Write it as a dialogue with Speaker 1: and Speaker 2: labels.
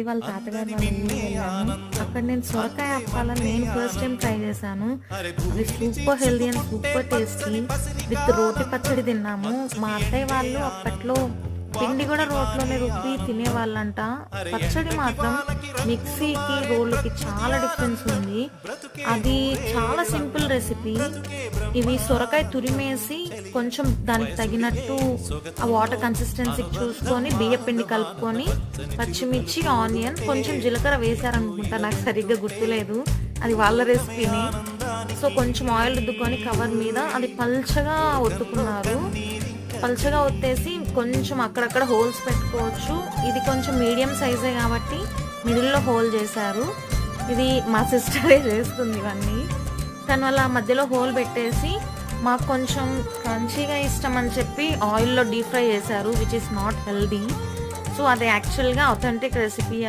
Speaker 1: వాళ్ళ తాతగారు వాళ్ళ ఊరు వెళ్ళాను. అక్కడ నేను సొరకాయ అప్పాలని నేను ఫస్ట్ టైం ట్రై చేశాను. అది super healthy and super tasty. With రోటి పచ్చడి తిన్నాము. మా అత్తయ్య వాళ్ళు అప్పట్లో పిండి కూడా రోట్లోనే రుబ్బి తినేవాళ్ళంట. పచ్చడి మాత్రం మిక్సీకి రోలుకి చాలా డిఫరెన్స్ ఉంది. అది చాలా సింపుల్ రెసిపీ. ఇవి సొరకాయ తురిమేసి కొంచెం దానికి తగినట్టు ఆ వాటర్ కన్సిస్టెన్సీ చూసుకొని బియ్య పిండి కలుపుకొని పచ్చిమిర్చి ఆనియన్ కొంచెం జీలకర్ర వేశారనుకుంటా, నాకు సరిగ్గా గుర్తులేదు, అది వాళ్ళ రెసిపీనే. సో కొంచెం ఆయిల్ రుద్దుకొని కవర్ మీద అది పల్చగా ఒత్తుకున్నారు. పల్చగా ఒత్తేసి కొంచెం అక్కడక్కడ హోల్స్ పెట్టుకోవచ్చు. ఇది కొంచెం మీడియం సైజే కాబట్టి మిడిల్లో హోల్ చేశారు. ఇది మా సిస్టరే చేస్తుంది ఇవన్నీ. తను అలా మధ్యలో హోల్ పెట్టేసి మాకు కొంచెం క్రంచీగా ఇష్టం అని చెప్పి ఆయిల్లో డీప్ ఫ్రై చేశారు, which is not healthy. So అది యాక్చువల్గా అథెంటిక్ రెసిపీ.